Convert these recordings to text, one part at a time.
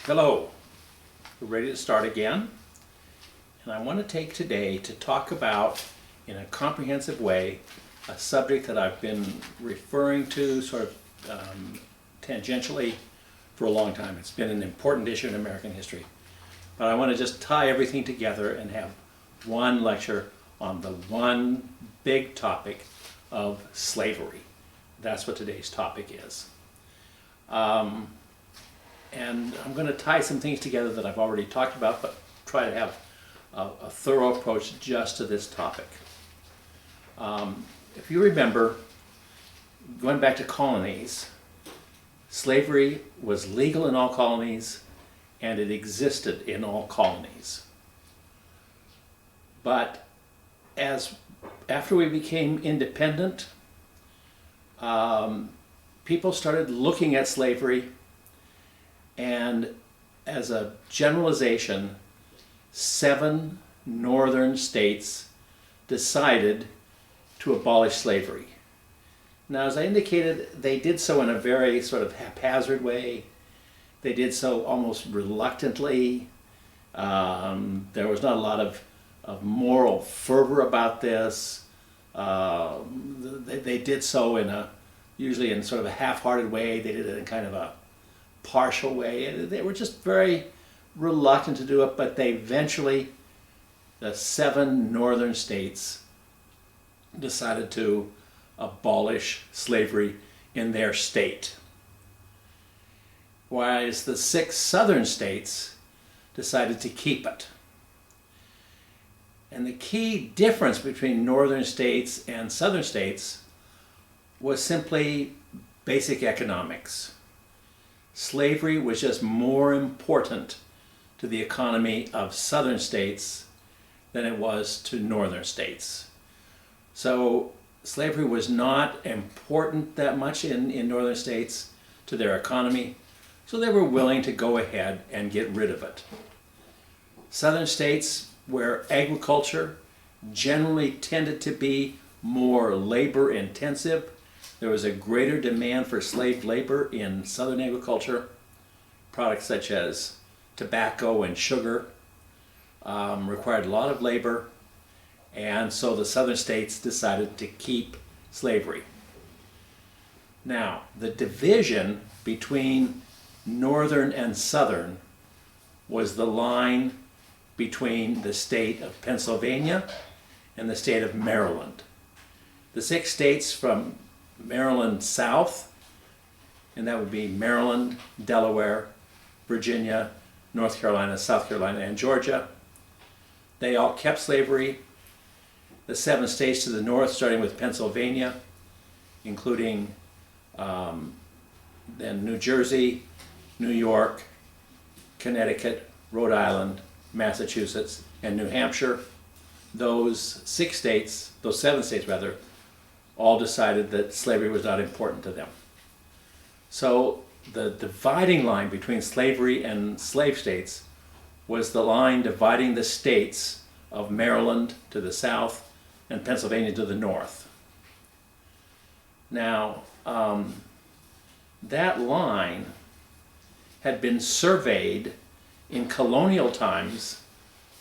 Hello, we're ready to start again, and I want to take today to talk about, in a comprehensive way, a subject that I've been referring to sort of tangentially for a long time. It's been an important issue in American history, but I want to just tie everything together and have one lecture on the one big topic of slavery. That's what today's topic is. And I'm going to tie some things together that I've already talked about, but try to have a thorough approach just to this topic. If you remember, going back to colonies, slavery was legal in all colonies and it existed in all colonies. But after we became independent, people started looking at slavery, and as a generalization, 7 northern states decided to abolish slavery. Now, as I indicated, they did so in a very sort of haphazard way. They did so almost reluctantly. There was not a lot of moral fervor about this. They did so usually in sort of a half-hearted way. They did it in kind of a partial way. They were just very reluctant to do it, but they eventually, the 7 northern states, decided to abolish slavery in their state, whereas the 6 southern states decided to keep it. And the key difference between northern states and southern states was simply basic economics. Slavery was just more important to the economy of southern states than it was to northern states. So slavery was not important that much in northern states to their economy, so they were willing to go ahead and get rid of it. Southern states, where agriculture generally tended to be more labor intensive, there was a greater demand for slave labor in southern agriculture. Products such as tobacco and sugar required a lot of labor, and so the southern states decided to keep slavery. Now, the division between northern and southern was the line between the state of Pennsylvania and the state of Maryland. The 6 states from Maryland south, and that would be Maryland, Delaware, Virginia, North Carolina, South Carolina, and Georgia. They all kept slavery. The 7 states to the north, starting with Pennsylvania, including then New Jersey, New York, Connecticut, Rhode Island, Massachusetts, and New Hampshire. Those 7 states rather, all decided that slavery was not important to them. So the dividing line between slavery and slave states was the line dividing the states of Maryland to the south and Pennsylvania to the north. Now, that line had been surveyed in colonial times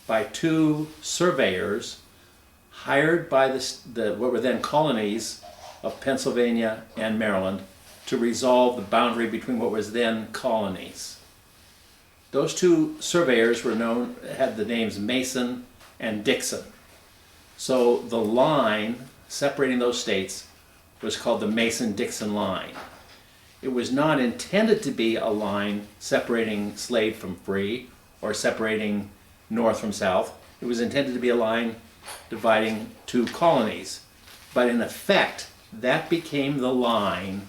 by 2 surveyors hired by what were then colonies of Pennsylvania and Maryland to resolve the boundary between what was then colonies. Those 2 surveyors had the names Mason and Dixon. So the line separating those states was called the Mason-Dixon line. It was not intended to be a line separating slave from free or separating north from south. It was intended to be a line dividing 2 colonies. But in effect, that became the line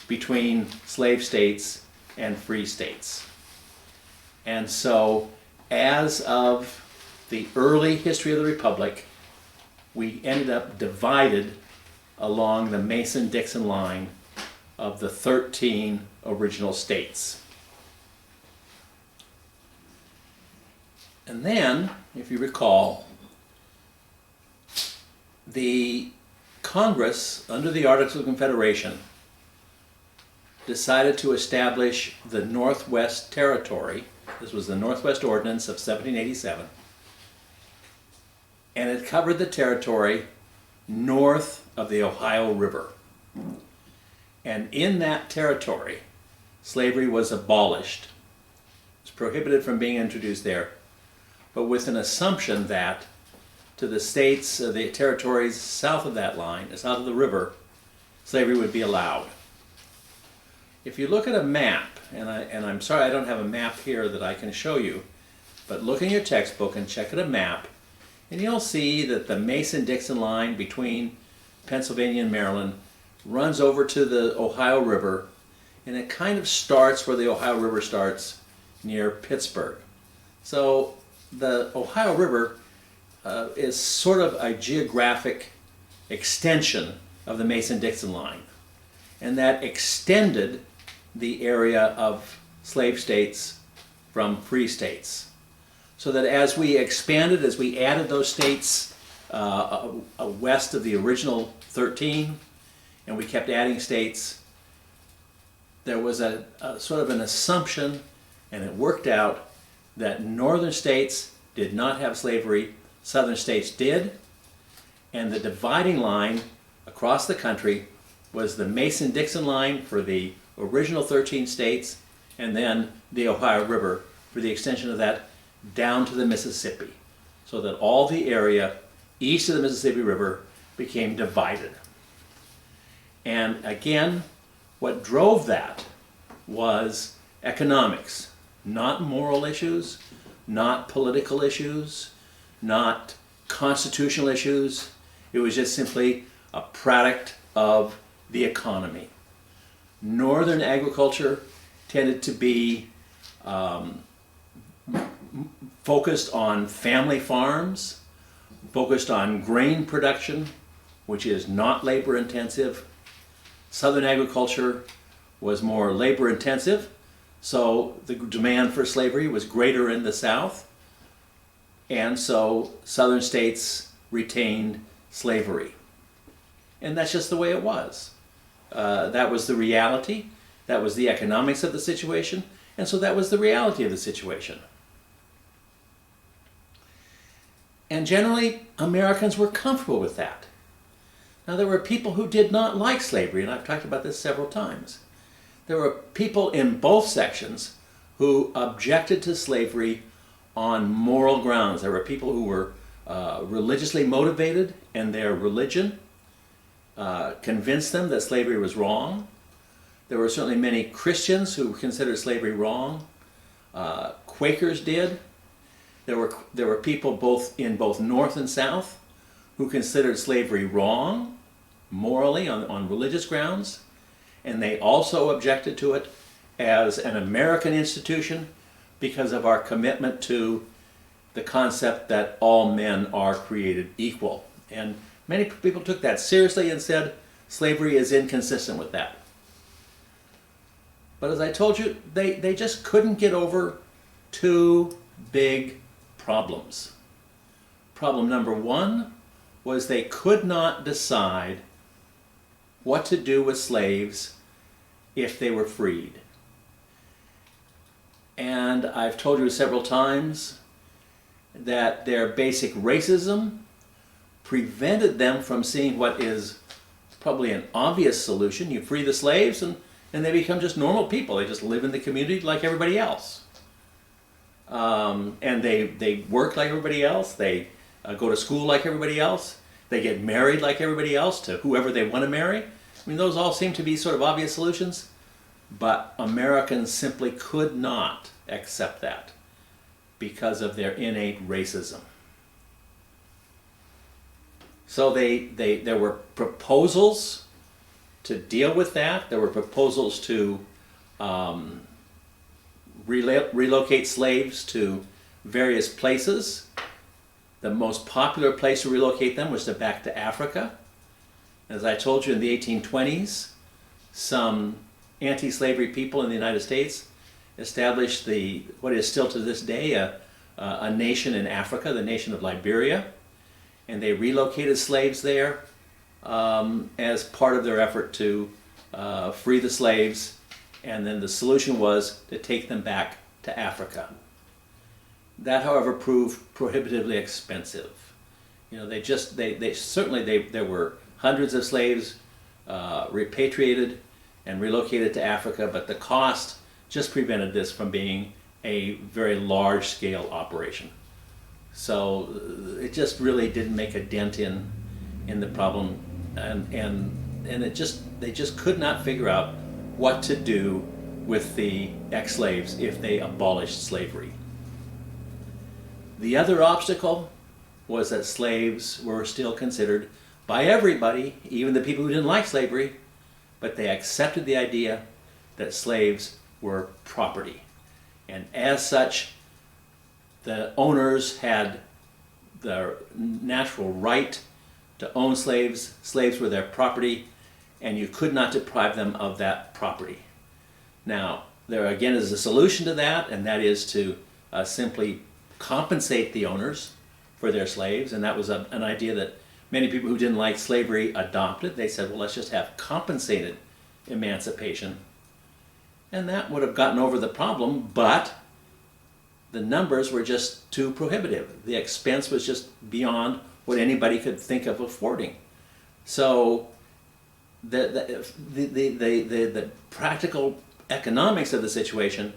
between slave states and free states. And so, as of the early history of the Republic, we ended up divided along the Mason-Dixon line of the 13 original states. And then, if you recall, the Congress, under the Articles of Confederation, decided to establish the Northwest Territory. This was the Northwest Ordinance of 1787. And it covered the territory north of the Ohio River. And in that territory, slavery was abolished. It was prohibited from being introduced there, but with an assumption that to the states, the territories south of that line, south of the river, slavery would be allowed. If you look at a map, and I'm sorry I don't have a map here that I can show you, but look in your textbook and check at a map, and you'll see that the Mason-Dixon line between Pennsylvania and Maryland runs over to the Ohio River, and it kind of starts where the Ohio River starts, near Pittsburgh. So the Ohio River is sort of a geographic extension of the Mason-Dixon line, and that extended the area of slave states from free states. So that as we expanded, as we added those states west of the original 13, and we kept adding states, there was a sort of an assumption, and it worked out, that northern states did not have slavery, southern states did, and the dividing line across the country was the Mason-Dixon line for the original 13 states, and then the Ohio River for the extension of that down to the Mississippi, so that all the area east of the Mississippi River became divided. And again, what drove that was economics, not moral issues, not political issues, not constitutional issues. It was just simply a product of the economy. Northern agriculture tended to be focused on family farms, focused on grain production, which is not labor intensive. Southern agriculture was more labor intensive, so the demand for slavery was greater in the South, and so southern states retained slavery. And that's just the way it was. That was the reality, that was the economics of the situation, and so that was the reality of the situation. And generally, Americans were comfortable with that. Now, there were people who did not like slavery, and I've talked about this several times. There were people in both sections who objected to slavery on moral grounds. There were people who were religiously motivated, and their religion convinced them that slavery was wrong. There were certainly many Christians who considered slavery wrong. Quakers did. There were people in both North and South who considered slavery wrong, morally, on religious grounds, and they also objected to it as an American institution because of our commitment to the concept that all men are created equal. And many people took that seriously and said slavery is inconsistent with that. But as I told you, they just couldn't get over two big problems. Problem number one was they could not decide what to do with slaves if they were freed. And I've told you several times that their basic racism prevented them from seeing what is probably an obvious solution. You free the slaves and they become just normal people. They just live in the community like everybody else. And they work like everybody else. They go to school like everybody else. They get married like everybody else to whoever they want to marry. I mean, those all seem to be sort of obvious solutions, but Americans simply could not accept that because of their innate racism. So there were proposals to deal with that. There were proposals to relocate slaves to various places. The most popular place to relocate them was back to Africa. As I told you, in the 1820s, some anti-slavery people in the United States established what is still to this day a nation in Africa, the nation of Liberia, and they relocated slaves there as part of their effort to free the slaves and then the solution was to take them back to Africa. That, however, proved prohibitively expensive. You know, there were hundreds of slaves repatriated and relocated to Africa, but the cost just prevented this from being a very large-scale operation. So it just really didn't make a dent in the problem, and they just could not figure out what to do with the ex-slaves if they abolished slavery. The other obstacle was that slaves were still considered by everybody, even the people who didn't like slavery, but they accepted the idea that slaves were property. And as such, the owners had the natural right to own slaves. Slaves were their property, and you could not deprive them of that property. Now, there again is a solution to that, and that is to simply compensate the owners for their slaves, and that was an idea that many people who didn't like slavery adopted. They said, well, let's just have compensated emancipation. And that would have gotten over the problem, but the numbers were just too prohibitive. The expense was just beyond what anybody could think of affording. So the practical economics of the situation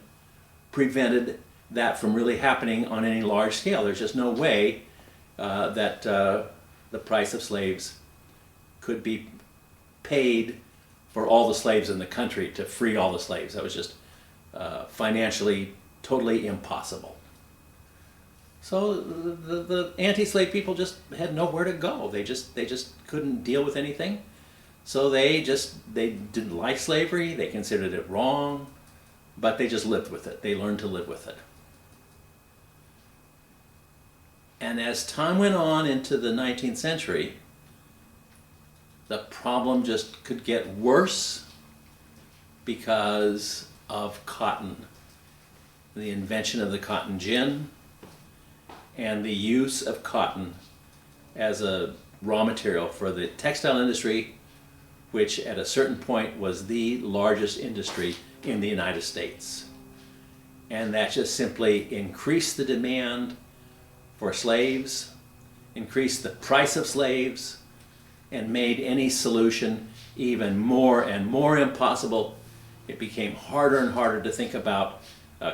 prevented that from really happening on any large scale. There's just no way that the price of slaves could be paid for all the slaves in the country to free all the slaves. That was just financially totally impossible. So the anti-slave people just had nowhere to go. They just couldn't deal with anything. So they didn't like slavery. They considered it wrong, but they just lived with it. They learned to live with it. And as time went on into the 19th century, the problem just could get worse because of cotton. The invention of the cotton gin and the use of cotton as a raw material for the textile industry, which at a certain point was the largest industry in the United States. And that just simply increased the demand for slaves, increased the price of slaves, and made any solution even more and more impossible. It became harder and harder to think about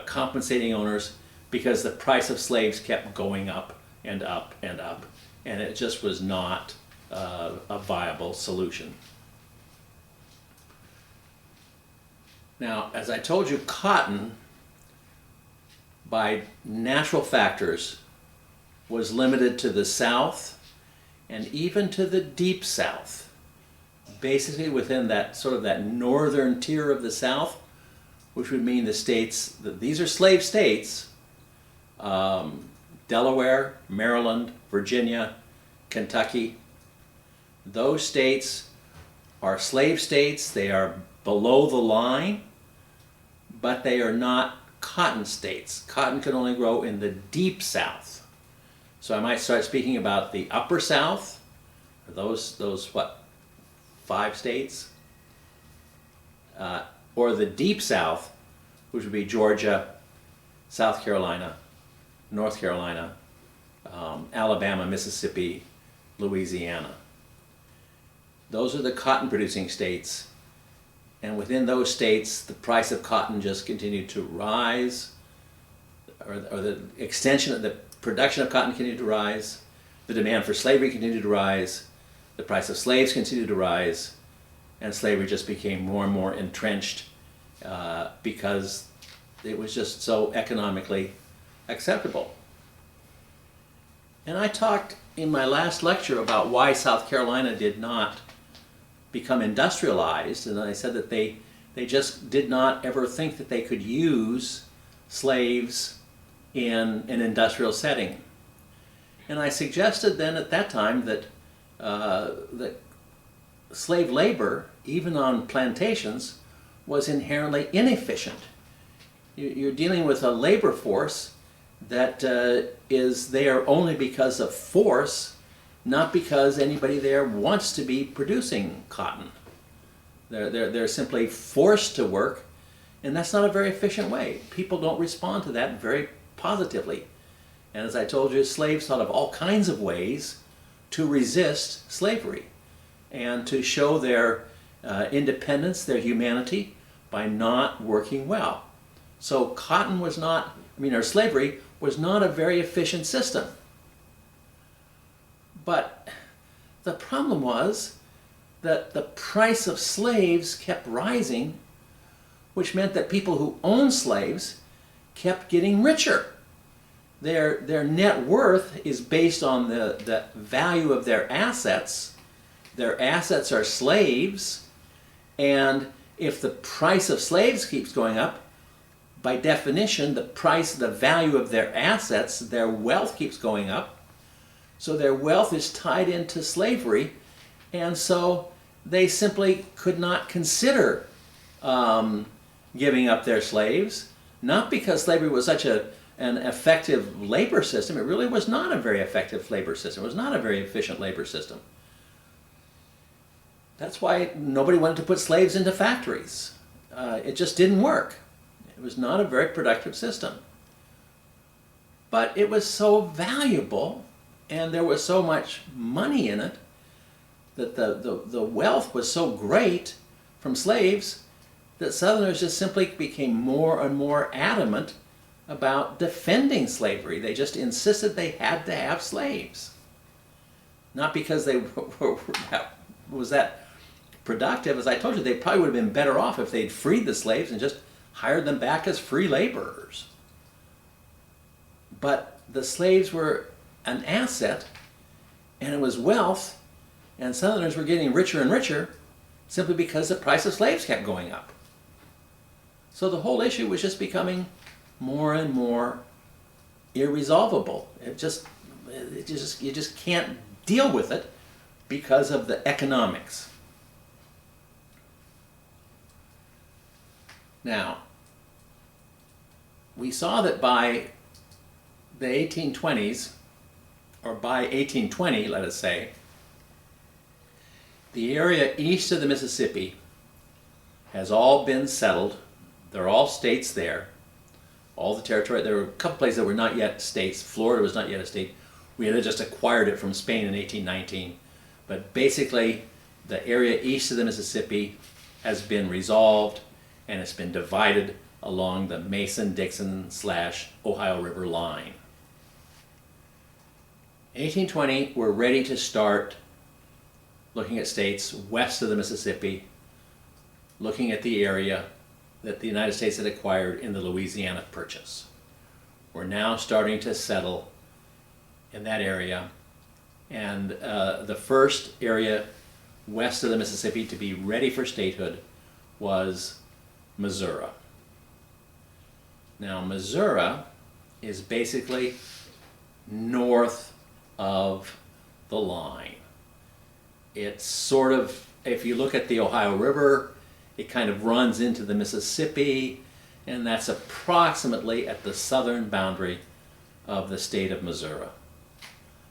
compensating owners because the price of slaves kept going up and up and up, and it just was not a viable solution. Now, as I told you, cotton, by natural factors, was limited to the South and even to the Deep South. Basically within that sort of that northern tier of the South, which would mean the states, these are slave states, Delaware, Maryland, Virginia, Kentucky. Those states are slave states. They are below the line, but they are not cotton states. Cotton can only grow in the Deep South. So I might start speaking about the Upper South, those what, 5 states? Or the Deep South, which would be Georgia, South Carolina, North Carolina, Alabama, Mississippi, Louisiana. Those are the cotton-producing states, and within those states, the price of cotton just continued to rise, or the extension of the production of cotton continued to rise, the demand for slavery continued to rise, the price of slaves continued to rise, and slavery just became more and more entrenched because it was just so economically acceptable. And I talked in my last lecture about why South Carolina did not become industrialized, and I said that they just did not ever think that they could use slaves in an industrial setting. And I suggested then at that time that slave labor, even on plantations, was inherently inefficient. You're dealing with a labor force that is there only because of force, not because anybody there wants to be producing cotton. They're simply forced to work And that's not a very efficient way. People don't respond to that very positively. And as I told you, slaves thought of all kinds of ways to resist slavery and to show their independence, their humanity, by not working well. So cotton was not, or slavery was not a very efficient system. But the problem was that the price of slaves kept rising, which meant that people who owned slaves kept getting richer. Their net worth is based on the value of their assets. Their assets are slaves, and if the price of slaves keeps going up, by definition, the value of their assets, their wealth keeps going up. So their wealth is tied into slavery, and so they simply could not consider giving up their slaves, not because slavery was such an effective labor system. It really was not a very effective labor system. It was not a very efficient labor system. That's why nobody wanted to put slaves into factories. It just didn't work. It was not a very productive system. But it was so valuable, and there was so much money in it, that the wealth was so great from slaves that Southerners just simply became more and more adamant about defending slavery. They just insisted they had to have slaves. Not because they was that productive. As I told you, they probably would have been better off if they'd freed the slaves and just hired them back as free laborers. But the slaves were an asset, and it was wealth, and Southerners were getting richer and richer simply because the price of slaves kept going up. So the whole issue was just becoming more and more irresolvable. You just can't deal with it because of the economics. Now, we saw that by the 1820s, or by 1820, let us say, the area east of the Mississippi has all been settled. There are all states there. All the territory. There were a couple places that were not yet states. Florida was not yet a state. We had just acquired it from Spain in 1819. But basically, the area east of the Mississippi has been resolved, and it's been divided along the Mason-Dixon/Ohio River line. In 1820, we're ready to start looking at states west of the Mississippi, looking at the area that the United States had acquired in the Louisiana Purchase. We're now starting to settle in that area, and the first area west of the Mississippi to be ready for statehood was Missouri. Now, Missouri is basically north of the line. It's sort of, if you look at the Ohio River, it kind of runs into the Mississippi, and that's approximately at the southern boundary of the state of Missouri.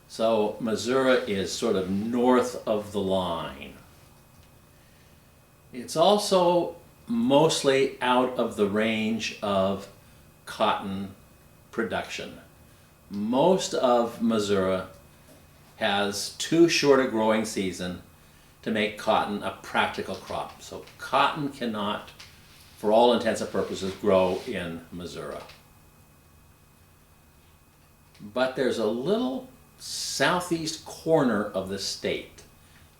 So Missouri is sort of north of the line. It's also mostly out of the range of cotton production. Most of Missouri has too short a growing season to make cotton a practical crop. So cotton cannot, for all intents and purposes, grow in Missouri. But there's a little southeast corner of the state.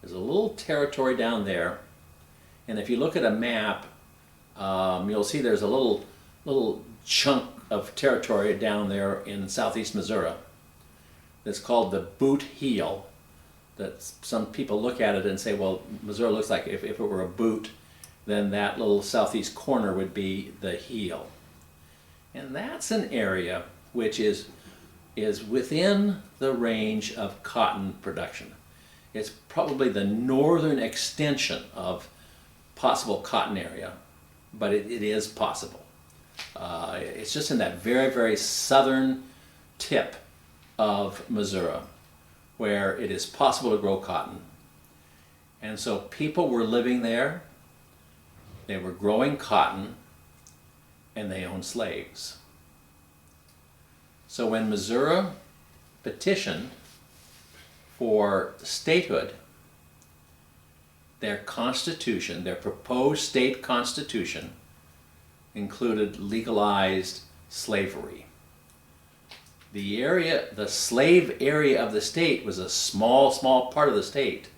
There's a little territory down there, and if you look at a map, you'll see there's a little chunk of territory down there in southeast Missouri that's called the Boot Heel. That some people look at it and say, well, Missouri looks like if it were a boot, then that little southeast corner would be the heel. And that's an area which is within the range of cotton production. It's probably the northern extension of possible cotton area, but it is possible. It's just in that very, very southern tip of Missouri where it is possible to grow cotton. And so people were living there, they were growing cotton, and they owned slaves. So when Missouri petitioned for statehood, their constitution, their proposed state constitution, included legalized slavery. The slave area of the state was a small part of the state.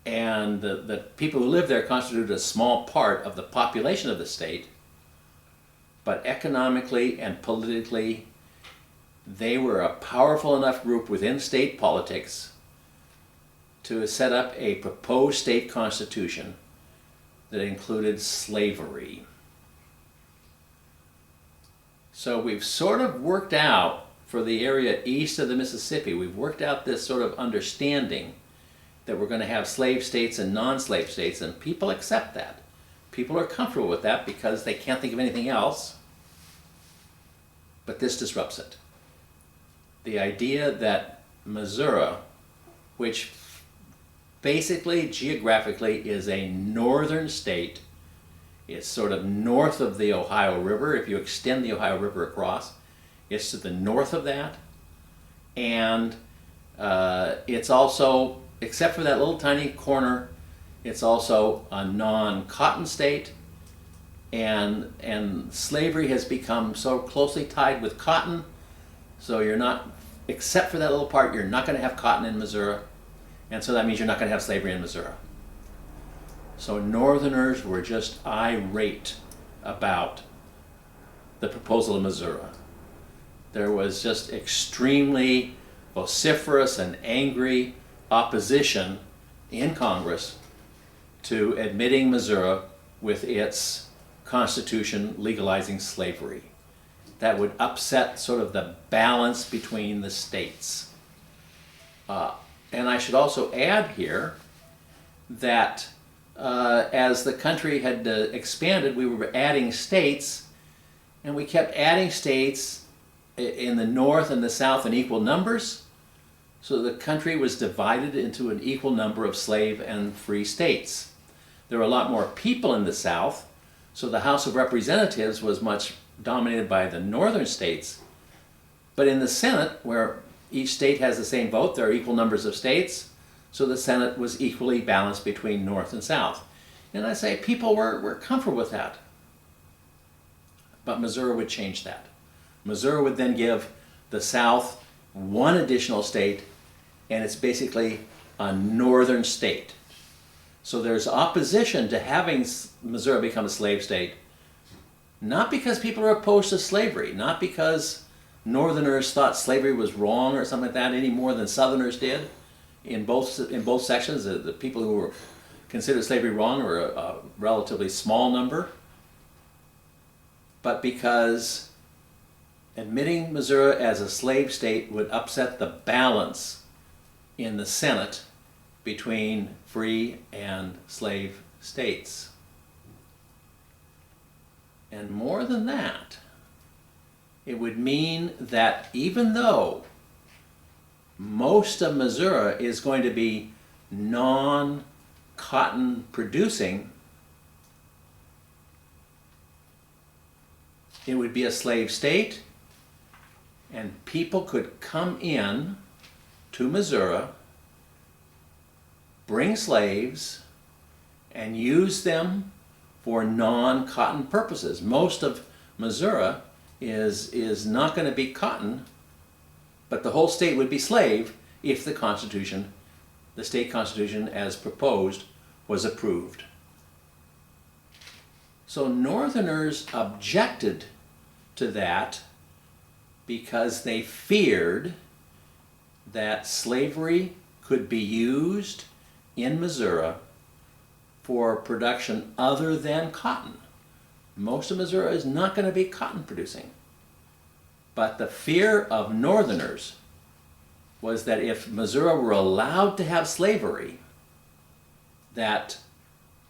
And the people who lived there constituted a small part of the population of the state. But economically and politically, they were a powerful enough group within state politics to set up a proposed state constitution that included slavery. So we've sort of worked out, for the area east of the Mississippi, we've worked out this sort of understanding that we're going to have slave states and non-slave states, and people accept that. People are comfortable with that because they can't think of anything else. But this disrupts it. The idea that Missouri, which basically geographically is a northern state, it's sort of north of the Ohio River. If you extend the Ohio River across, it's to the north of that. And it's also, except for that little tiny corner, it's also a non-cotton state. And slavery has become so closely tied with cotton, so you're not, except for that little part, you're not going to have cotton in Missouri. And so that means you're not going to have slavery in Missouri. So Northerners were just irate about the proposal of Missouri. There was just extremely vociferous and angry opposition in Congress to admitting Missouri with its constitution legalizing slavery. That would upset sort of the balance between the states. And I should also add here that as the country had expanded, we were adding states, and we kept adding states in the north and the south in equal numbers. So the country was divided into an equal number of slave and free states. There were a lot more people in the south, so the House of Representatives was much dominated by the northern states. But in the Senate, where each state has the same vote, there are equal numbers of states, so the Senate was equally balanced between north and south. And I say people were comfortable with that. But Missouri would change that. Missouri would then give the South one additional state, and it's basically a northern state. So there's opposition to having Missouri become a slave state, not because people are opposed to slavery, not because Northerners thought slavery was wrong or something like that any more than Southerners did. In both sections, the people who were considered slavery wrong were a relatively small number, but because admitting Missouri as a slave state would upset the balance in the Senate between free and slave states. And more than that, it would mean that even though most of Missouri is going to be non-cotton producing, it would be a slave state, and people could come in to Missouri, bring slaves, and use them for non-cotton purposes. Most of Missouri is not going to be cotton, but the whole state would be slave if the Constitution, the state constitution as proposed, was approved. So Northerners objected to that because they feared that slavery could be used in Missouri for production other than cotton. Most of Missouri is not going to be cotton producing. But the fear of Northerners was that if Missouri were allowed to have slavery, that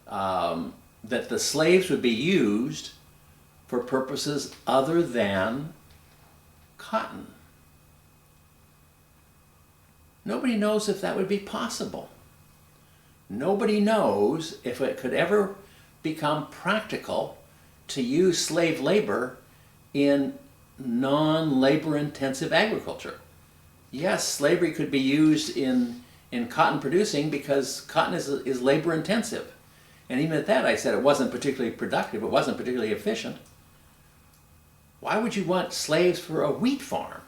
the slaves would be used for purposes other than cotton. Nobody knows if that would be possible. Nobody knows if it could ever become practical to use slave labor in non-labor intensive agriculture. Yes, slavery could be used in cotton producing because cotton is labor intensive. And even at that, I said it wasn't particularly productive, it wasn't particularly efficient. Why would you want slaves for a wheat farm?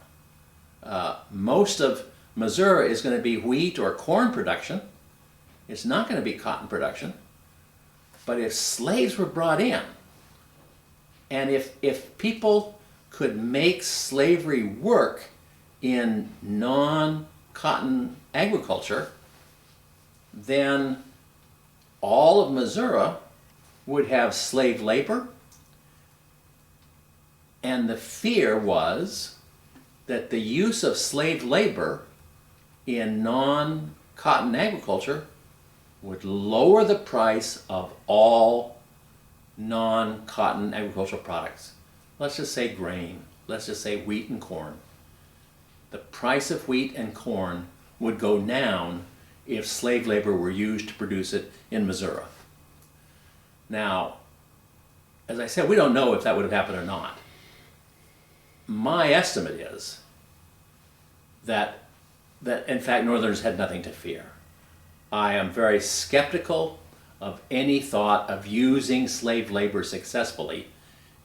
Most of Missouri is going to be wheat or corn production. It's not going to be cotton production. But if slaves were brought in, and if people could make slavery work in non-cotton agriculture, then all of Missouri would have slave labor. And the fear was that the use of slave labor in non-cotton agriculture would lower the price of all non-cotton agricultural products. Let's just say grain. Let's just say wheat and corn. The price of wheat and corn would go down if slave labor were used to produce it in Missouri. Now, as I said, we don't know if that would have happened or not. My estimate is that in fact Northerners had nothing to fear. I am very skeptical of any thought of using slave labor successfully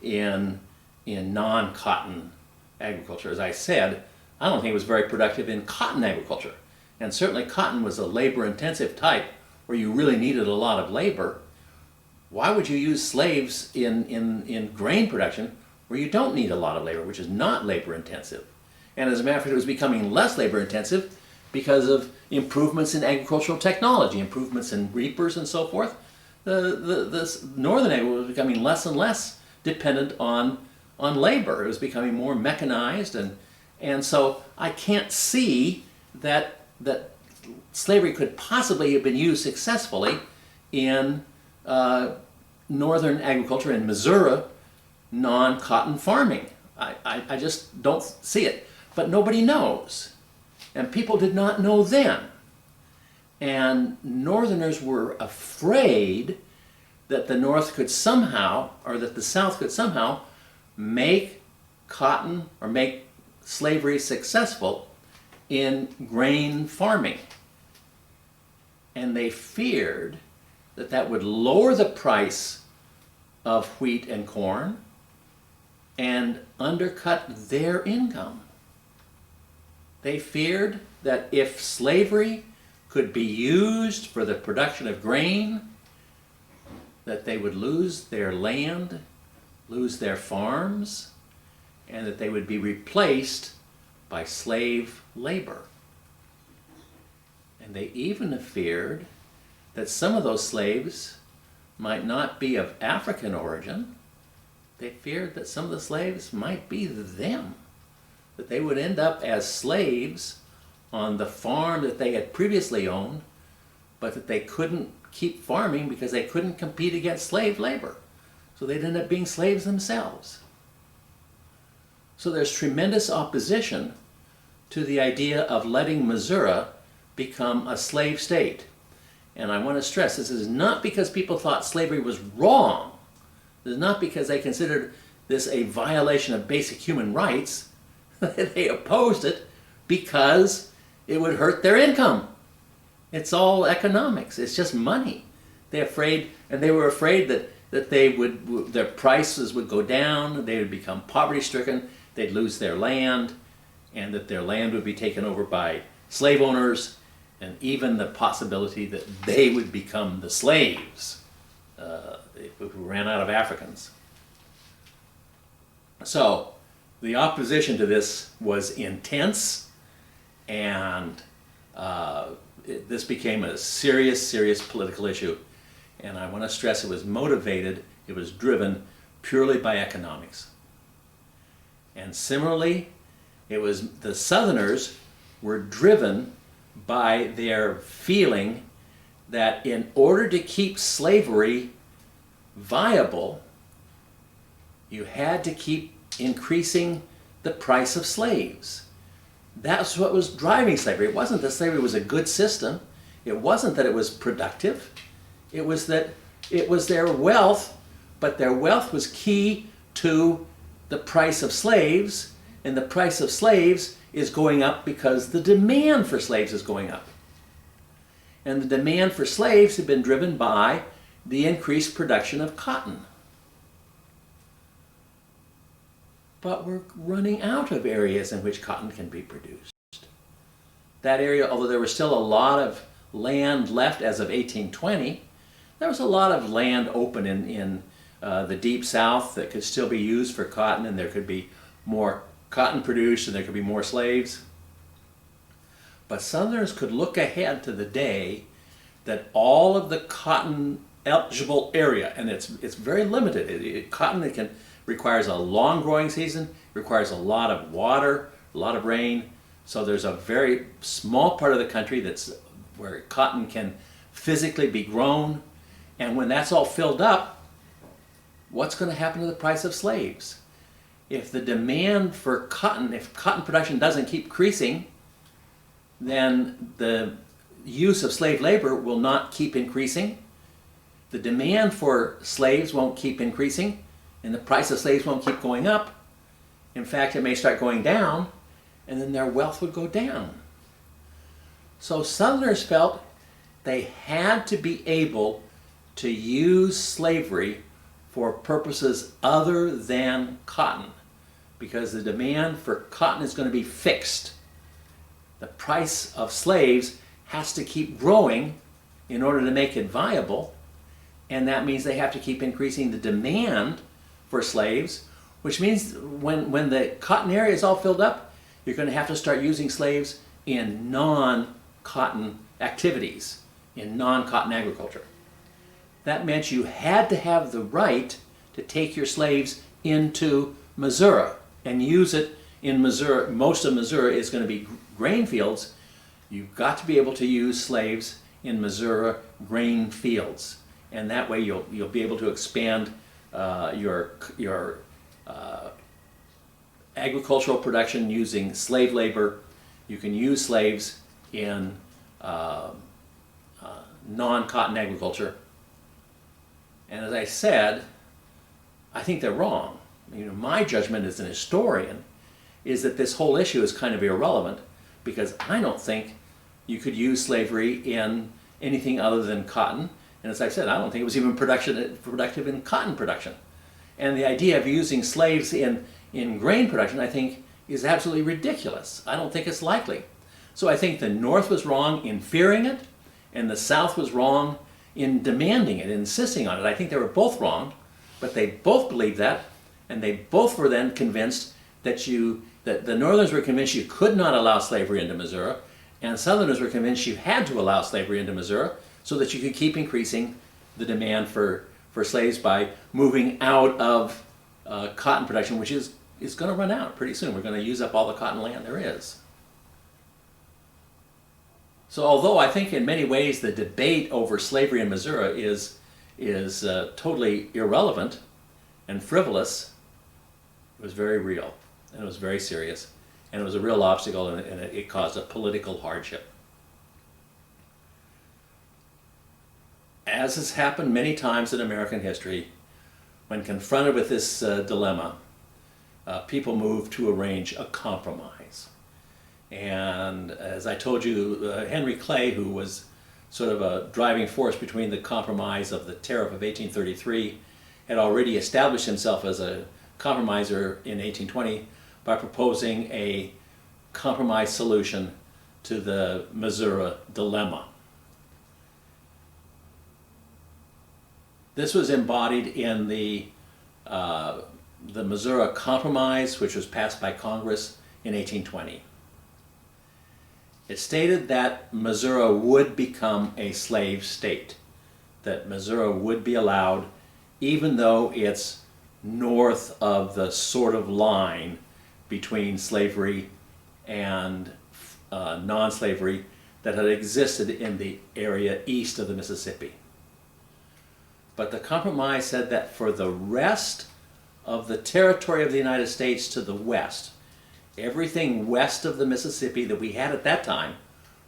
in non-cotton agriculture. As I said, I don't think it was very productive in cotton agriculture. And certainly cotton was a labor-intensive type where you really needed a lot of labor. Why would you use slaves in grain production where you don't need a lot of labor, which is not labor-intensive? And as a matter of fact, it was becoming less labor-intensive because of improvements in agricultural technology, improvements in reapers and so forth. The northern agriculture was becoming less and less dependent on labor. It was becoming more mechanized, and so I can't see that slavery could possibly have been used successfully in northern agriculture in Missouri, non-cotton farming. I just don't see it. But nobody knows. And people did not know then. And Northerners were afraid that the North could somehow, or that the South could somehow, make cotton or make slavery successful in grain farming. And they feared that that would lower the price of wheat and corn and undercut their income. They feared that if slavery could be used for the production of grain, that they would lose their land, lose their farms, and that they would be replaced by slave labor. And they even feared that some of those slaves might not be of African origin. They feared that some of the slaves might be them, that they would end up as slaves on the farm that they had previously owned, but that they couldn't keep farming because they couldn't compete against slave labor. So they'd end up being slaves themselves. So there's tremendous opposition to the idea of letting Missouri become a slave state. And I want to stress, this is not because people thought slavery was wrong. This is not because they considered this a violation of basic human rights. They opposed it because it would hurt their income. It's all economics. It's just money. They were afraid that their prices would go down, they would become poverty-stricken, they'd lose their land, and that their land would be taken over by slave owners, and even the possibility that they would become the slaves who ran out of Africans. So the opposition to this was intense, and this became a serious political issue. And I want to stress it was motivated, it was driven purely by economics. And similarly, it was the Southerners were driven by their feeling that in order to keep slavery viable, you had to keep increasing the price of slaves. That's what was driving slavery. It wasn't that slavery was a good system. It wasn't that it was productive. It was that it was their wealth but their wealth was key to the price of slaves, and the price of slaves is going up because the demand for slaves is going up. And the demand for slaves had been driven by the increased production of cotton. But we're running out of areas in which cotton can be produced. That area, although there was still a lot of land left as of 1820, there was a lot of land open in the deep south that could still be used for cotton, and there could be more cotton produced and there could be more slaves. But Southerners could look ahead to the day that all of the cotton eligible area, and it's very limited. Cotton requires a long growing season, requires a lot of water, a lot of rain. So there's a very small part of the country where cotton can physically be grown. And when that's all filled up, what's going to happen to the price of slaves? If the demand for cotton, if cotton production doesn't keep increasing, then the use of slave labor will not keep increasing. The demand for slaves won't keep increasing, and the price of slaves won't keep going up. In fact, it may start going down, and then their wealth would go down. So Southerners felt they had to be able to use slavery for purposes other than cotton, because the demand for cotton is going to be fixed. The price of slaves has to keep growing in order to make it viable, and that means they have to keep increasing the demand for slaves, which means when the cotton area is all filled up, you're going to have to start using slaves in non-cotton activities, in non-cotton agriculture. That meant you had to have the right to take your slaves into Missouri and use it in Missouri. Most of Missouri is going to be grain fields. You've got to be able to use slaves in Missouri grain fields, and that way you'll be able to expand your agricultural production using slave labor. You can use slaves in non-cotton agriculture. And as I said, I think they're wrong. My judgment as an historian is that this whole issue is kind of irrelevant, because I don't think you could use slavery in anything other than cotton. And as I said, I don't think it was even productive in cotton production. And the idea of using slaves in grain production, I think, is absolutely ridiculous. I don't think it's likely. So I think the North was wrong in fearing it, and the South was wrong in demanding it, insisting on it. I think they were both wrong, but they both believed that, and they both were then convinced that the Northerners were convinced you could not allow slavery into Missouri, and Southerners were convinced you had to allow slavery into Missouri so that you could keep increasing the demand for slaves by moving out of cotton production, which is going to run out pretty soon. We're going to use up all the cotton land there is. So although I think in many ways the debate over slavery in Missouri is totally irrelevant and frivolous, it was very real, and it was very serious, and it was a real obstacle, and it caused a political hardship. As has happened many times in American history, when confronted with this dilemma, people moved to arrange a compromise. And as I told you, Henry Clay, who was sort of a driving force between the compromise of the tariff of 1833, had already established himself as a compromiser in 1820 by proposing a compromise solution to the Missouri dilemma. This was embodied in the Missouri Compromise, which was passed by Congress in 1820. It stated that Missouri would become a slave state, that Missouri would be allowed, even though it's north of the sort of line between slavery and non-slavery that had existed in the area east of the Mississippi. But the compromise said that for the rest of the territory of the United States to the west, everything west of the Mississippi that we had at that time,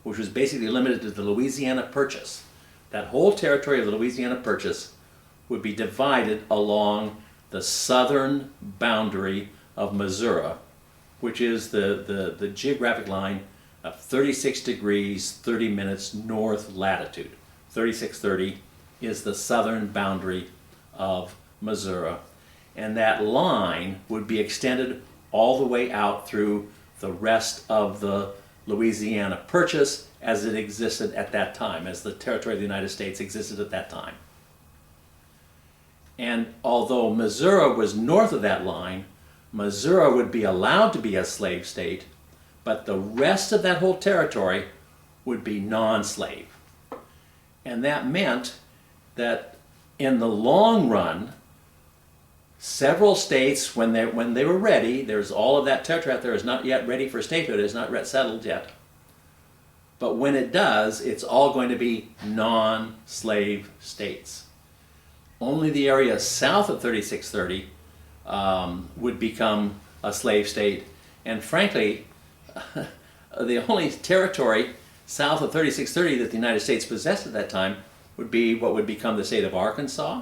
which was basically limited to the Louisiana Purchase, that whole territory of the Louisiana Purchase would be divided along the southern boundary of Missouri, which is the geographic line of 36 degrees 30 minutes north latitude. 3630 is the southern boundary of Missouri. And that line would be extended all the way out through the rest of the Louisiana Purchase as it existed at that time, as the territory of the United States existed at that time. And although Missouri was north of that line, Missouri would be allowed to be a slave state, but the rest of that whole territory would be non-slave. And that meant that in the long run, several states, when they were ready, there's all of that territory out there is not yet ready for statehood, is not yet settled yet. But when it does, it's all going to be non-slave states. Only the area south of 3630 would become a slave state. And frankly, the only territory south of 3630 that the United States possessed at that time would be what would become the state of Arkansas,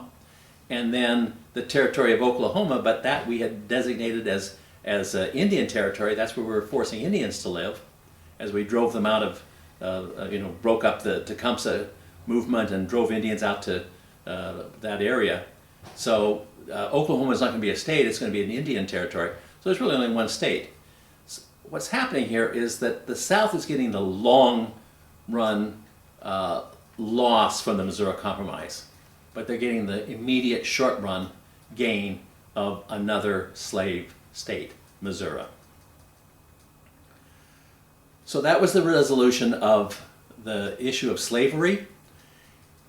and then the territory of Oklahoma, but that we had designated as Indian territory. That's where we were forcing Indians to live, as we drove them out of, broke up the Tecumseh movement and drove Indians out to that area. So Oklahoma is not going to be a state, it's going to be an Indian territory. So there's really only one state. So what's happening here is that the South is getting the long run loss from the Missouri Compromise, but they're getting the immediate short run gain of another slave state, Missouri. So that was the resolution of the issue of slavery.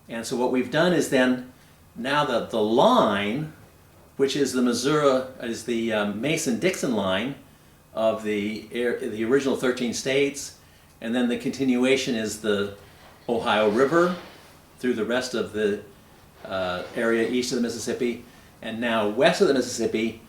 And so what we've done is then, now that the line, which is the Missouri, is the Mason-Dixon line of the original 13 states, and then the continuation is the Ohio River through the rest of the area east of the Mississippi, and now west of the Mississippi,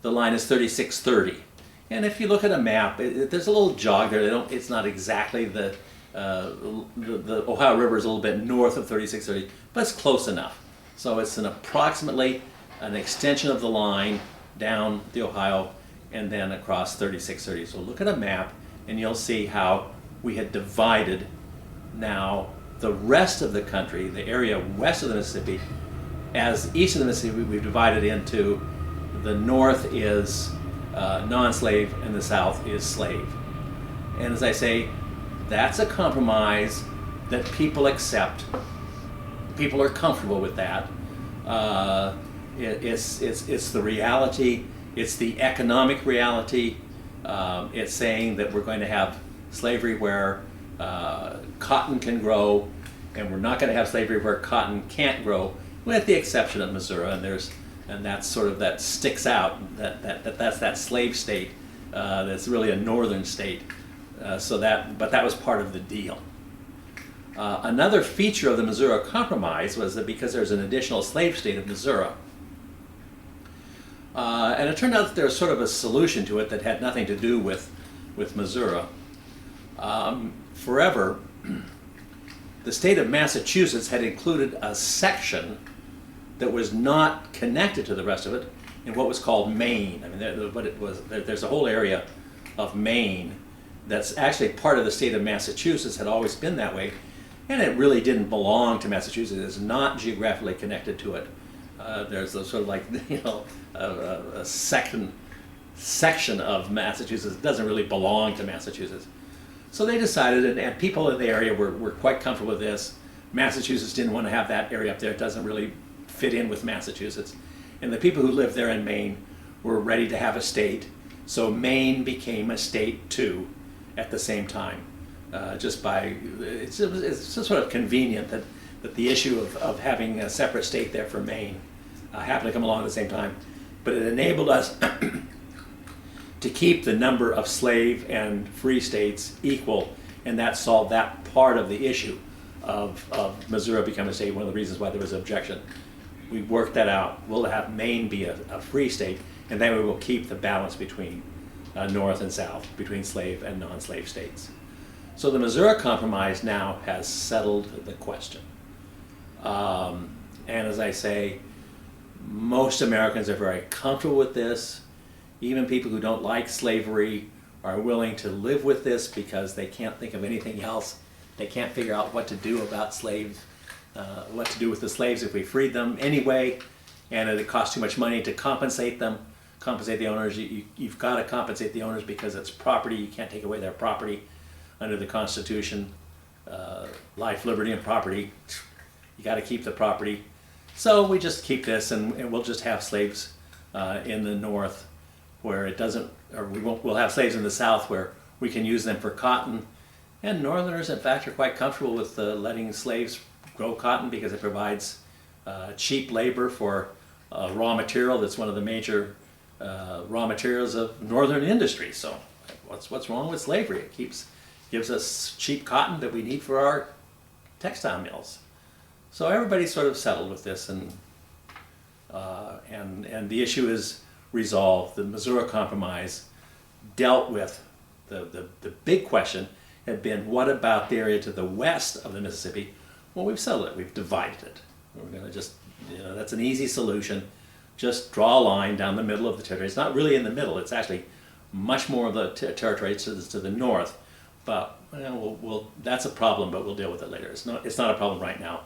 the line is 3630. And if you look at a map, there's a little jog there. It's not exactly the Ohio River is a little bit north of 3630, but it's close enough. So it's approximately an extension of the line down the Ohio and then across 3630. So look at a map and you'll see how we had divided now the rest of the country, the area west of the Mississippi, as east of the Mississippi we've divided into the north is non-slave and the south is slave. And as I say, that's a compromise that people accept. People are comfortable with that. It's the reality. It's the economic reality. It's saying that we're going to have slavery where cotton can grow, and we're not going to have slavery where cotton can't grow, with the exception of Missouri. And that's sort of, that sticks out. That's that slave state. That's really a northern state. But that was part of the deal. Another feature of the Missouri Compromise was that because there's an additional slave state of Missouri, and it turned out that there was sort of a solution to it that had nothing to do with Missouri. Forever, the state of Massachusetts had included a section that was not connected to the rest of it in what was called Maine. I mean, there's a whole area of Maine that's actually part of the state of Massachusetts, had always been that way, and it really didn't belong to Massachusetts. It's not geographically connected to it. There's a sort of like, a section of Massachusetts that doesn't really belong to Massachusetts. So they decided, and people in the area were quite comfortable with this. Massachusetts didn't want to have that area up there. It doesn't really fit in with Massachusetts. And the people who lived there in Maine were ready to have a state. So Maine became a state too at the same time. It's just sort of convenient that the issue of having a separate state there for Maine happened to come along at the same time. But it enabled us to keep the number of slave and free states equal, and that solved that part of the issue of Missouri becoming a state, one of the reasons why there was an objection. We worked that out. We'll have Maine be a free state, and then we will keep the balance between north and south, between slave and non-slave states. So the Missouri Compromise now has settled the question. And as I say, Most Americans are very comfortable with this. Even people who don't like slavery are willing to live with this because they can't think of anything else. They can't figure out what to do about slaves, what to do with the slaves if we freed them anyway, and it costs too much money to compensate them, compensate the owners. You've got to compensate the owners because it's property. You can't take away their property under the Constitution. Life, liberty, and property. You got to keep the property. So we just keep this, and we'll just have slaves in the North where it doesn't, or we'll have slaves in the South where we can use them for cotton. And Northerners, in fact, are quite comfortable with letting slaves grow cotton because it provides cheap labor for raw material that's one of the major raw materials of Northern industry. So what's wrong with slavery? It gives us cheap cotton that we need for our textile mills. So everybody's sort of settled with this, and the issue is resolved. The Missouri Compromise dealt with the big question had been, what about the area to the west of the Mississippi? Well, we've settled it. We've divided it. We're going to just, that's an easy solution. Just draw a line down the middle of the territory. It's not really in the middle. It's actually much more of the territory to the north. But that's a problem, but we'll deal with it later. It's not a problem right now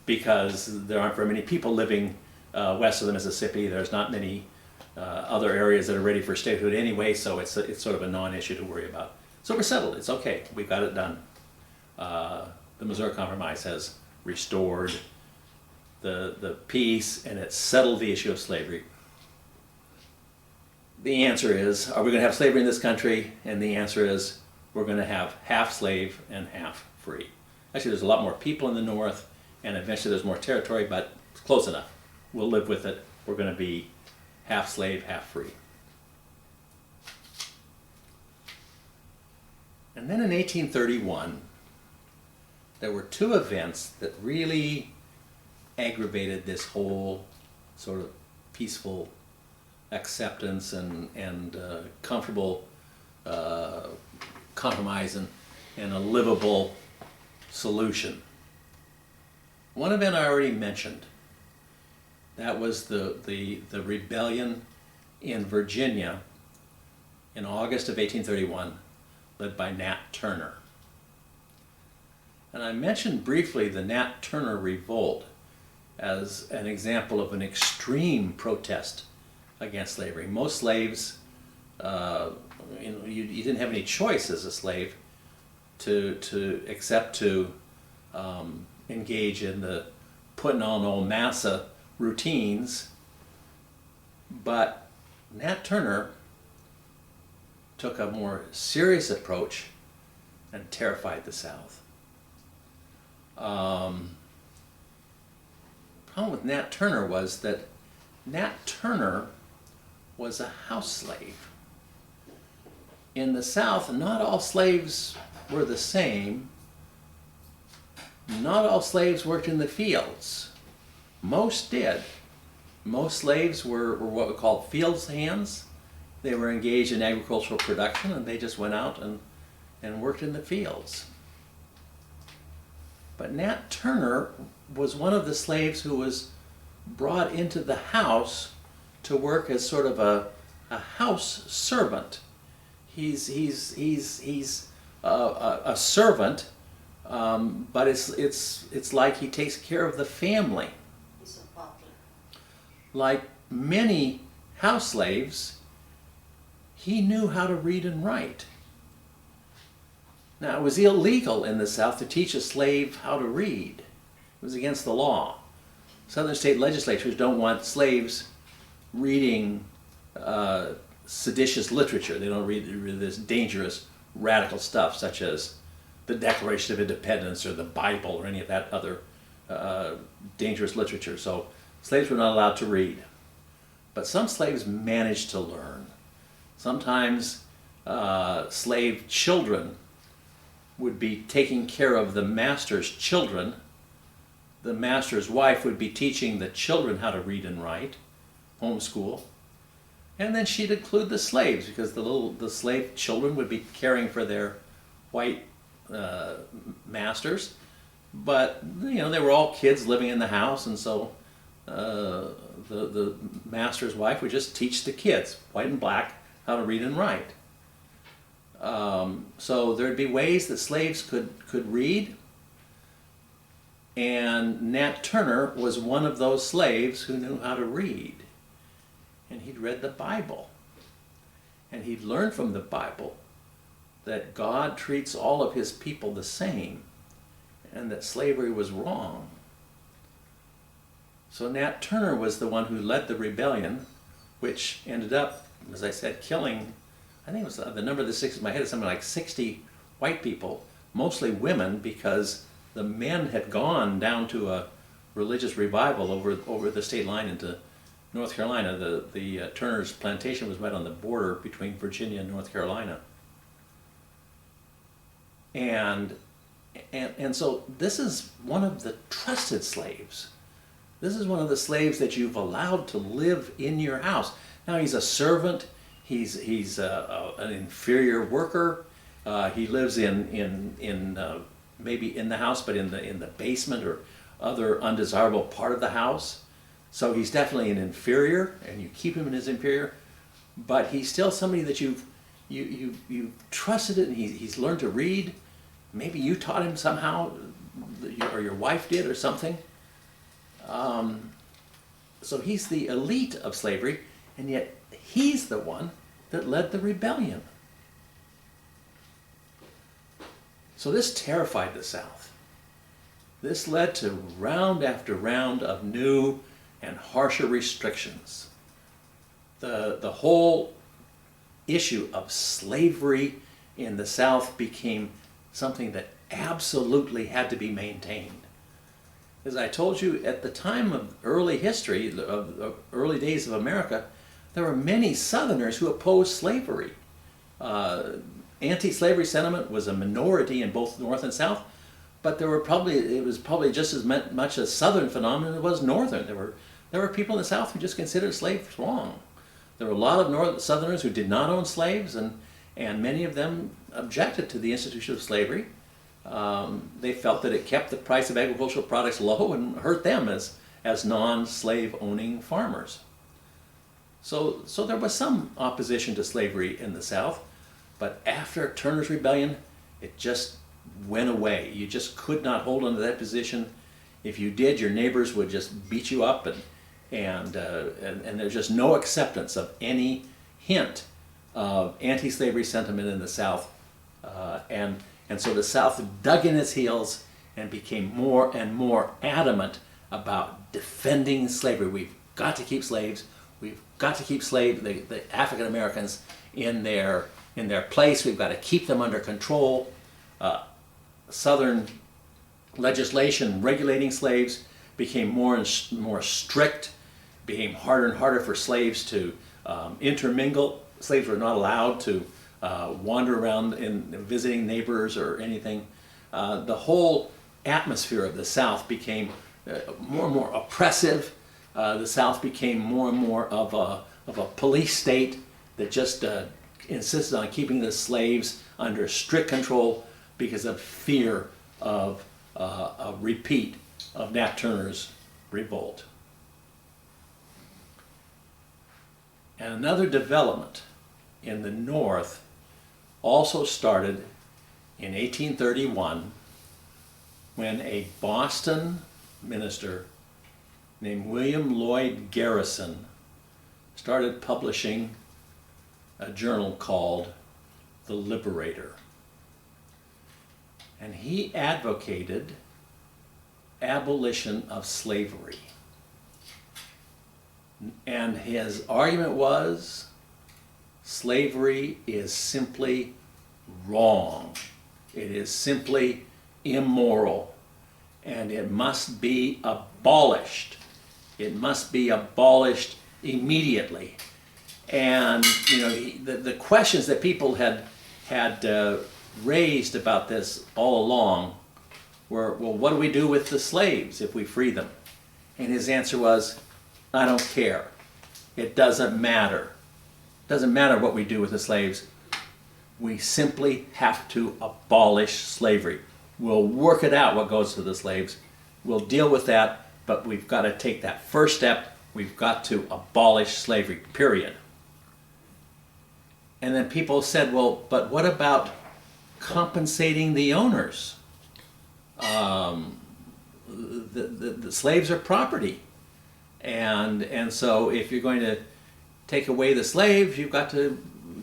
because there aren't very many people living west of the Mississippi. There's not many other areas that are ready for statehood anyway, so it's sort of a non-issue to worry about. So we're settled. It's okay. We've got it done. The Missouri Compromise has restored the peace, and it's settled the issue of slavery. The answer is, are we going to have slavery in this country? And the answer is, we're going to have half slave and half free. Actually, there's a lot more people in the North, and eventually there's more territory, but it's close enough. We'll live with it. We're going to be half slave, half free. And then in 1831, there were two events that really aggravated this whole sort of peaceful acceptance and comfortable compromise and a livable solution. One event I already mentioned. That was the rebellion in Virginia in August of 1831, led by Nat Turner. And I mentioned briefly the Nat Turner Revolt as an example of an extreme protest against slavery. Most slaves, you didn't have any choice as a slave except to engage in the putting on old massa routines. But Nat Turner took a more serious approach and terrified the South. Problem with Nat Turner was that Nat Turner was a house slave. In the South, not all slaves were the same. Not all slaves worked in the fields. Most did. Most slaves were what we call fields hands. They were engaged in agricultural production, and they just went out and worked in the fields. But Nat Turner was one of the slaves who was brought into the house to work as sort of a house servant. He's a servant, but it's like he takes care of the family. He's a butler. Like many house slaves, he knew how to read and write. Now, it was illegal in the South to teach a slave how to read. It was against the law. Southern state legislatures don't want slaves reading seditious literature. They don't read this dangerous, radical stuff such as the Declaration of Independence or the Bible or any of that other dangerous literature. So slaves were not allowed to read. But some slaves managed to learn. Sometimes slave children would be taking care of the master's children. The master's wife would be teaching the children how to read and write, homeschool. And then she'd include the slaves because the slave children would be caring for their white masters. But, they were all kids living in the house, and so the master's wife would just teach the kids, white and black, how to read and write. So there'd be ways that slaves could read, and Nat Turner was one of those slaves who knew how to read. And he'd read the Bible. And he'd learned from the Bible that God treats all of his people the same, and that slavery was wrong. So Nat Turner was the one who led the rebellion, which ended up, as I said, killing, I think it was the number of the 60 in my head is something like 60 white people, mostly women, because the men had gone down to a religious revival over the state line into North Carolina. The Turner's plantation was right on the border between Virginia and North Carolina. And so this is one of the trusted slaves. This is one of the slaves that you've allowed to live in your house. Now he's a servant. He's an inferior worker. He lives in maybe in the house, but in the basement or other undesirable part of the house. So he's definitely an inferior, and you keep him as inferior. But he's still somebody that you've trusted it, and he's learned to read. Maybe you taught him somehow, or your wife did, or something. So he's the elite of slavery, and yet he's the one that led the rebellion. So this terrified the South. This led to round after round of new and harsher restrictions. The whole issue of slavery in the South became something that absolutely had to be maintained. As I told you, at the time of early history, of early days of America, there were many Southerners who opposed slavery. Anti-slavery sentiment was a minority in both North and South, but it was probably just as much a Southern phenomenon as it was Northern. There were people in the South who just considered slaves wrong. There were a lot of Southerners who did not own slaves, and many of them objected to the institution of slavery. They felt that it kept the price of agricultural products low and hurt them as non-slave owning farmers. So there was some opposition to slavery in the South, but after Turner's Rebellion, it just went away. You just could not hold on to that position. If you did, your neighbors would just beat you up, and there's just no acceptance of any hint of anti-slavery sentiment in the South. And so the South dug in its heels and became more and more adamant about defending slavery. We've got to keep slaves. We've got to keep the African Americans in their place. We've got to keep them under control. Southern legislation regulating slaves became more and more strict, became harder and harder for slaves to intermingle. Slaves were not allowed to wander around in visiting neighbors or anything. The whole atmosphere of the South became more and more oppressive. The South became more and more of a police state that just insisted on keeping the slaves under strict control because of fear of a repeat of Nat Turner's revolt. And another development in the North also started in 1831 when a Boston minister named William Lloyd Garrison started publishing a journal called The Liberator. And he advocated abolition of slavery. And his argument was slavery is simply wrong. It is simply immoral, and it must be abolished. It must be abolished immediately. And the questions that people had raised about this all along were, well, what do we do with the slaves if we free them? And his answer was, I don't care. It doesn't matter. It doesn't matter what we do with the slaves. We simply have to abolish slavery. We'll work it out what goes to the slaves. We'll deal with that, but we've got to take that first step. We've got to abolish slavery, period. And then people said, well, but what about compensating the owners? The slaves are property. And so if you're going to take away the slaves, you've got to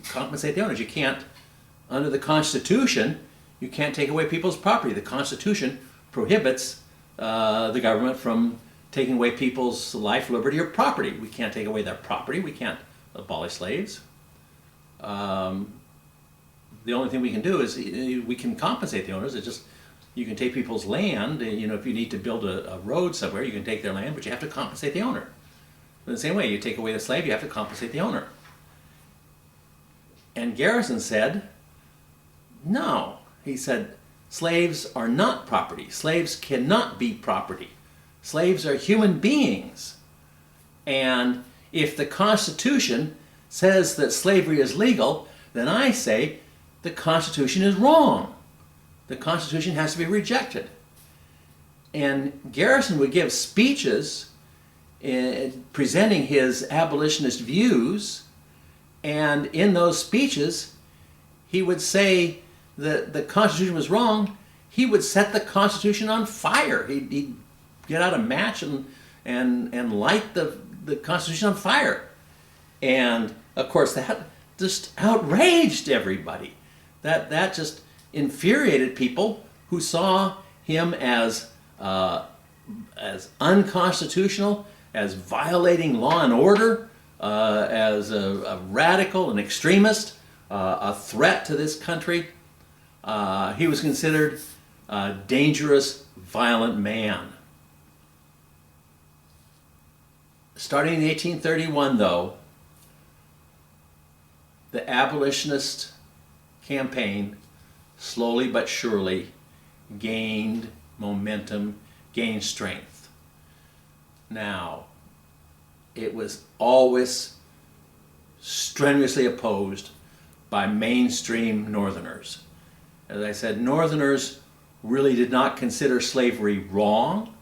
compensate the owners. You can't, under the Constitution, you can't take away people's property. The Constitution prohibits the government from taking away people's life, liberty, or property. We can't take away their property. We can't abolish slaves. The only thing we can do is we can compensate the owners. It's just, you can take people's land. You know, if you need to build a road somewhere, you can take their land, but you have to compensate the owner. In the same way, you take away the slave, you have to compensate the owner. And Garrison said, no. He said, slaves are not property. Slaves cannot be property. Slaves are human beings. And if the Constitution says that slavery is legal, then I say the Constitution is wrong. The Constitution has to be rejected. And Garrison would give speeches presenting his abolitionist views, and in those speeches he would say that the Constitution was wrong. He would set the Constitution on fire. He'd get out a match and light the Constitution on fire. And of course that just outraged everybody. That just infuriated people who saw him as unconstitutional, as violating law and order, as a radical, an extremist, a threat to this country. He was considered a dangerous, violent man. Starting in 1831, though, the abolitionist campaign slowly but surely gained momentum, gained strength. Now, it was always strenuously opposed by mainstream Northerners. As I said, Northerners really did not consider slavery wrong.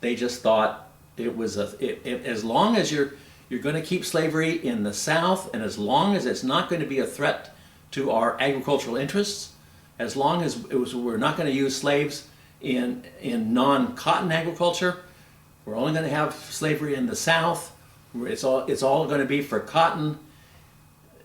They just thought it was as long as you're going to keep slavery in the South, and as long as it's not going to be a threat to our agricultural interests, as long as we're not going to use slaves in non-cotton agriculture, we're only going to have slavery in the South. It's all going to be for cotton.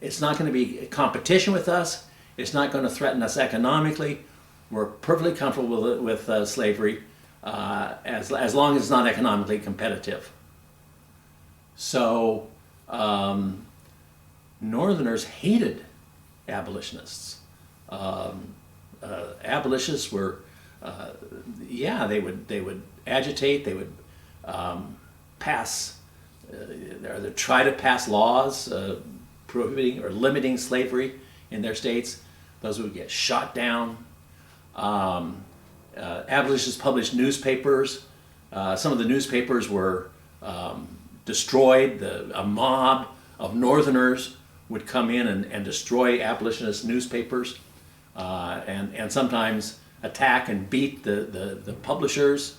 It's not going to be a competition with us. It's not going to threaten us economically. We're perfectly comfortable with slavery as long as it's not economically competitive. So Northerners hated abolitionists. Abolitionists were, they would agitate. They would pass, or try to pass laws prohibiting or limiting slavery in their states. Those would get shot down. Abolitionists published newspapers. Some of the newspapers were destroyed. A mob of Northerners would come in and destroy abolitionist newspapers, and sometimes attack and beat the publishers.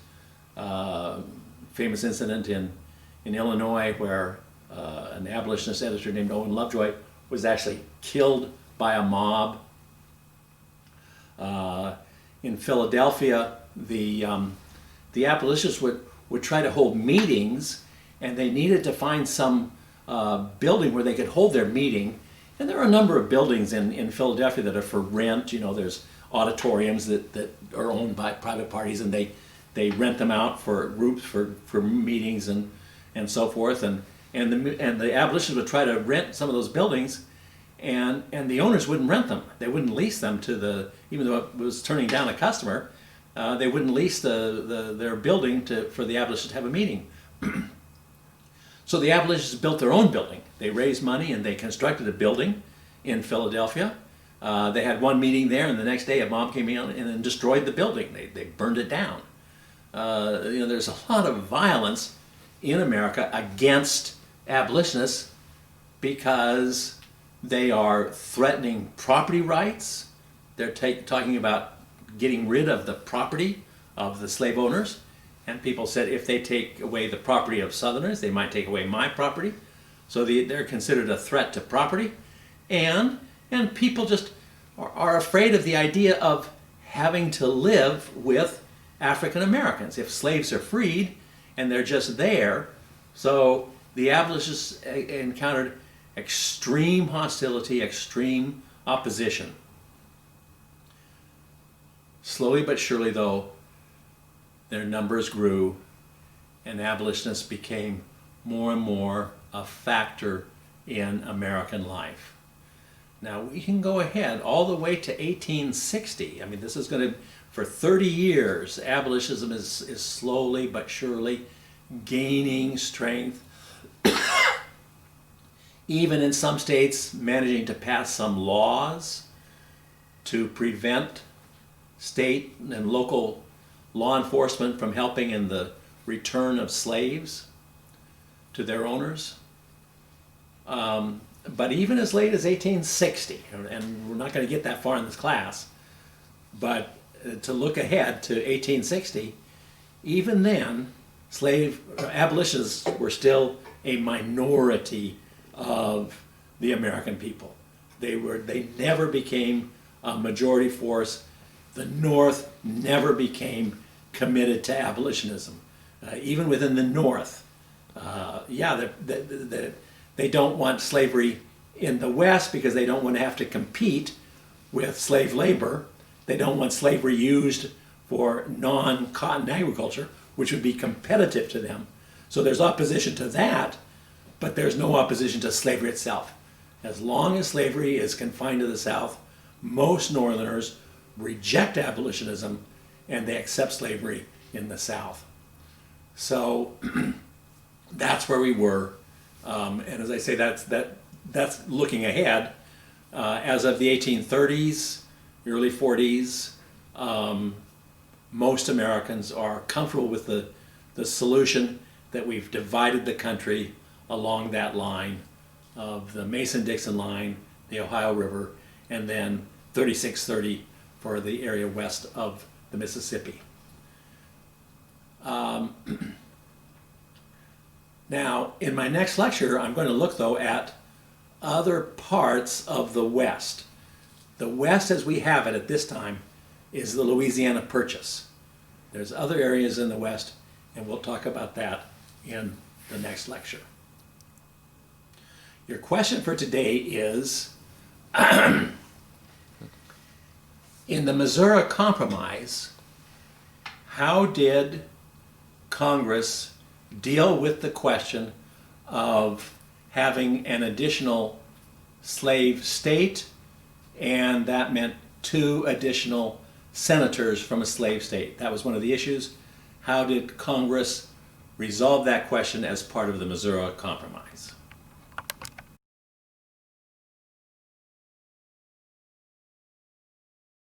Famous incident in Illinois where an abolitionist editor named Owen Lovejoy was actually killed by a mob. In Philadelphia, the abolitionists would try to hold meetings, and they needed to find some building where they could hold their meeting. And there are a number of buildings in Philadelphia that are for rent. You know, there's auditoriums that are owned by private parties, and they rent them out for groups for meetings and so forth. And the abolitionists would try to rent some of those buildings, and the owners wouldn't rent them. They wouldn't lease them even though it was turning down a customer. They wouldn't lease their building for the abolitionists to have a meeting. So the abolitionists built their own building. They raised money and they constructed a building in Philadelphia. They had one meeting there, and the next day a mob came in and destroyed the building. They burned it down. There's a lot of violence in America against abolitionists because they are threatening property rights. They're talking about getting rid of the property of the slave owners, And people said if they take away the property of Southerners, they might take away my property. So they're considered a threat to property. And people just are afraid of the idea of having to live with African Americans. If slaves are freed and they're just there, so the abolitionists encountered extreme hostility, extreme opposition. Slowly but surely, though, their numbers grew and abolitionists became more and more a factor in American life. Now we can go ahead all the way to 1860. I mean, this is going to, for 30 years, abolitionism is slowly but surely gaining strength. Even in some states managing to pass some laws to prevent state and local law enforcement from helping in the return of slaves to their owners. But even as late as 1860, and we're not going to get that far in this class, but to look ahead to 1860, even then, abolitionists were still a minority of the American people. They never became a majority force. The North never became committed to abolitionism. Even within the North, they don't want slavery in the West because they don't want to have to compete with slave labor. They don't want slavery used for non-cotton agriculture, which would be competitive to them. So there's opposition to that, but there's no opposition to slavery itself. As long as slavery is confined to the South, most Northerners reject abolitionism and they accept slavery in the South. So that's where we were. And as I say, that's looking ahead. As of the 1830s, early 40s, most Americans are comfortable with the solution that we've divided the country along that line of the Mason-Dixon line, the Ohio River, and then 3630 for the area west of the Mississippi. Now, in my next lecture, I'm going to look, though, at other parts of the West. The West, as we have it at this time, is the Louisiana Purchase. There's other areas in the West, and we'll talk about that in the next lecture. Your question for today is, in the Missouri Compromise, how did Congress deal with the question of having an additional slave state, and that meant 2 additional senators from a slave state? That was one of the issues. How did Congress resolve that question as part of the Missouri Compromise?